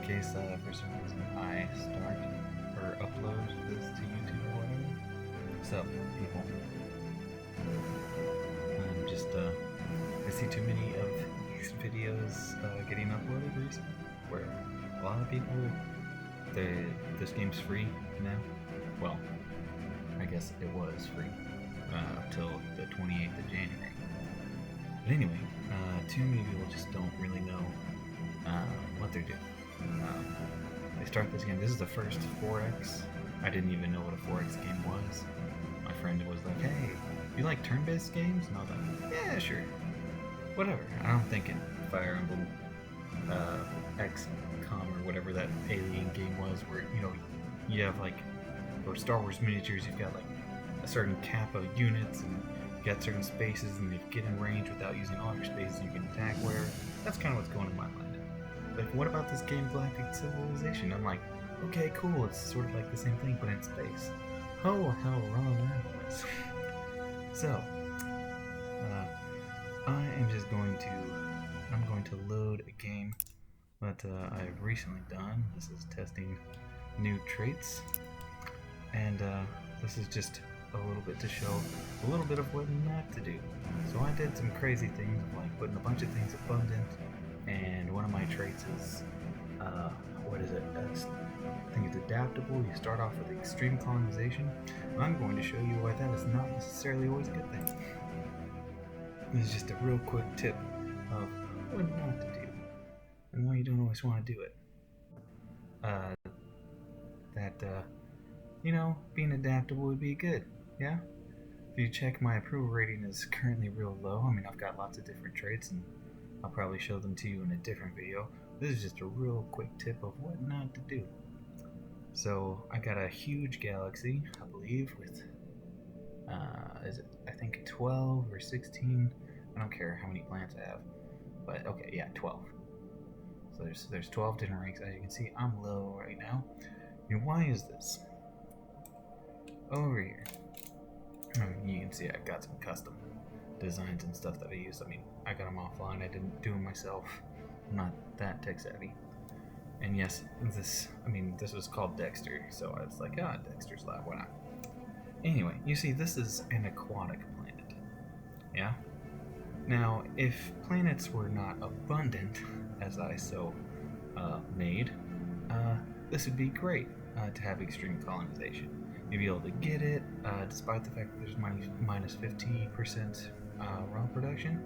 case for some reason I start or upload this to YouTube or whatever. What's up, people? I'm just, I see too many of these videos getting uploaded recently, where a lot of people, this game's free now. Well, I guess it was free till the 28th of January. But anyway, too many people just don't really know what they're doing. They start this game. This is the first 4X. I didn't even know what a 4X game was. My friend was like, "Hey, you like turn-based games?" And I was like, "Yeah, sure, whatever." I'm thinking Fire Emblem, XCOM or whatever that alien game was, where you have like, or Star Wars miniatures. You've got like a certain cap of units, and you got certain spaces, and if you get in range without using all your spaces, you can attack where. That's kind of what's going in my mind. Like, what about this game Galactic Civilization? I'm like, okay, cool, it's sort of like the same thing, but in space. Oh, how wrong I was. So, I'm going to load a game that I've recently done. This is testing new traits, and this is just a little bit to show a little bit of what not to do. So I did some crazy things, like putting a bunch of things abundant, and one of my traits is, what is it? I think it's adaptable. You start off with extreme colonization. I'm going to show you why that is not necessarily always a good thing. This is just a real quick tip of what not to do, and why you don't always want to do it. Being adaptable would be good, yeah? If you check, my approval rating is currently real low. I mean, I've got lots of different traits, and I'll probably show them to you in a different video. This is just a real quick tip of what not to do. So, I got a huge galaxy, I believe, with, I think 12 or 16, I don't care how many planets I have, but okay, yeah, 12. So there's 12 different ranks. As you can see, I'm low right now. And why is this? Over here, you can see I got some custom designs and stuff that I use. I mean, I got them offline. I didn't do them myself. I'm not that tech savvy. And yes, this was called Dexter, so it's like, Dexter's Lab, why not? Anyway, you see, this is an aquatic planet. Yeah? Now, if planets were not abundant, as I made, this would be great to have extreme colonization. You'd be able to get it, despite the fact that there's minus 50% raw production.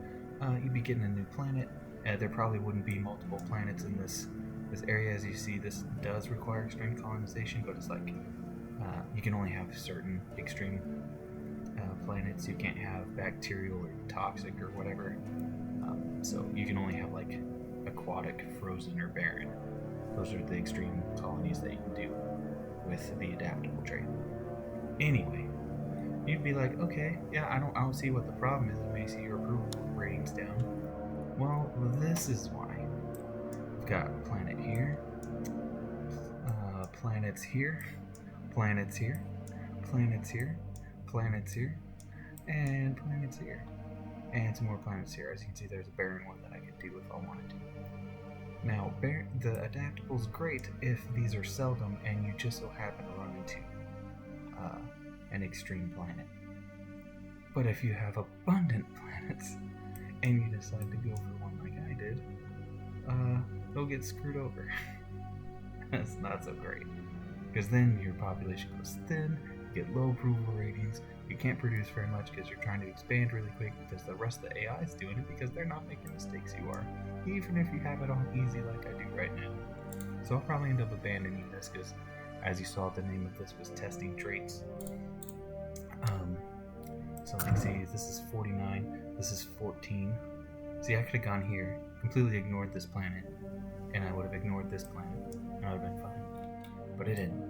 You'd be getting a new planet. There probably wouldn't be multiple planets in this area. As you see, this does require extreme colonization, but it's like you can only have certain extreme planets. You can't have bacterial or toxic or whatever. So you can only have like aquatic, frozen, or barren. Those are the extreme colonies that you can do with the adaptable trait. Anyway, you'd be like, okay, yeah, I don't see what the problem is. It may see your approval ratings down. Well, this is why. We've got planet here, planets here, planets here, planets here, planets here, and planets here, and some more planets here. As you can see, there's a barren one that I could do if I wanted to. Now, the adaptable's great if these are seldom and you just so happen to run into an extreme planet. But if you have abundant planets and you decide to go for one like I did, they'll get screwed over. That's not so great. Because then your population goes thin, you get low approval ratings, you can't produce very much because you're trying to expand really quick because the rest of the AI is doing it because they're not making mistakes you are, even if you have it on easy like I do right now. So I'll probably end up abandoning this because, as you saw, the name of this was testing traits. So like, see, this is 49, this is 14. See, I could have gone here, completely ignored this planet, and I would have ignored this planet, and I would have been fine. But it didn't.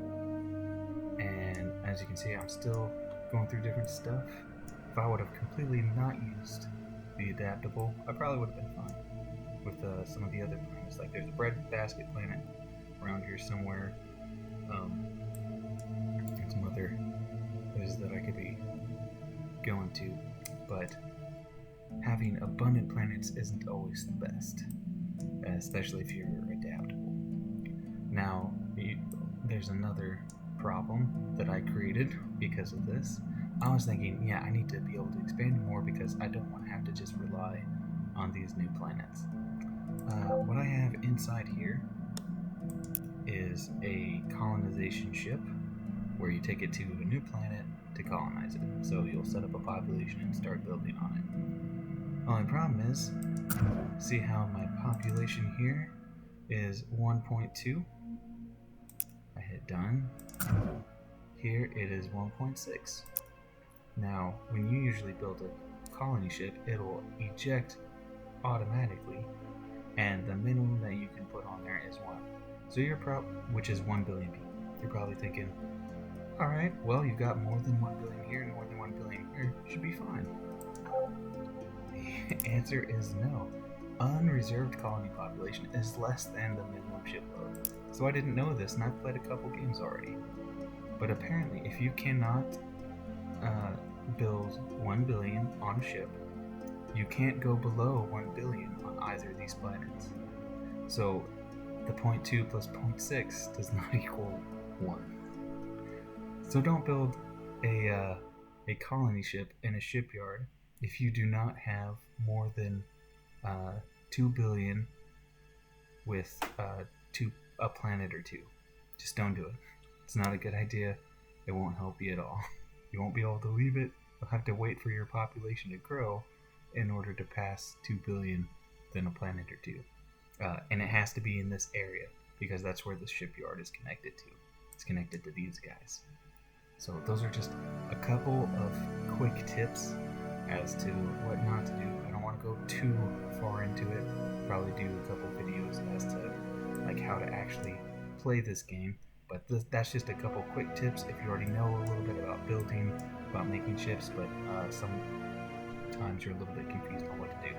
And as you can see, I'm still going through different stuff. If I would have completely not used the adaptable, I probably would have been fine with some of the other planets. Like, there's a breadbasket planet around here somewhere, and some other places that I could be going to, but having abundant planets isn't always the best, especially if you're adaptable. Now, there's another problem that I created because of this. I was thinking, yeah, I need to be able to expand more because I don't want to have to just rely on these new planets. What I have inside here is a colonization ship where you take it to a new planet to colonize it. So you'll set up a population and start building on it. Only problem is, see how my population here is 1.2? I hit done. Here it is 1.6. Now, when you usually build a colony ship, it'll eject automatically, and the minimum that you can put on there is 1. So which is 1 billion people. You're probably thinking, alright, well, you've got more than 1 billion here and more than 1 billion here, should be fine. The answer is no. Unreserved colony population is less than the minimum ship load. So I didn't know this, and I've played a couple games already. But apparently, if you cannot build 1 billion on a ship, you can't go below 1 billion on either of these planets. So the 0.2 plus 0.6 does not equal 1. So don't build a colony ship in a shipyard if you do not have more than 2 billion with a planet or two. Just don't do it. It's not a good idea. It won't help you at all. You won't be able to leave it. You'll have to wait for your population to grow in order to pass 2 billion, then a planet or two. And it has to be in this area because that's where the shipyard is connected to. It's connected to these guys. So those are just a couple of quick tips as to what not to do. I don't want to go too far into it. Probably do a couple videos as to like how to actually play this game. But that's just a couple quick tips if you already know a little bit about building, about making ships, but sometimes you're a little bit confused on what to do.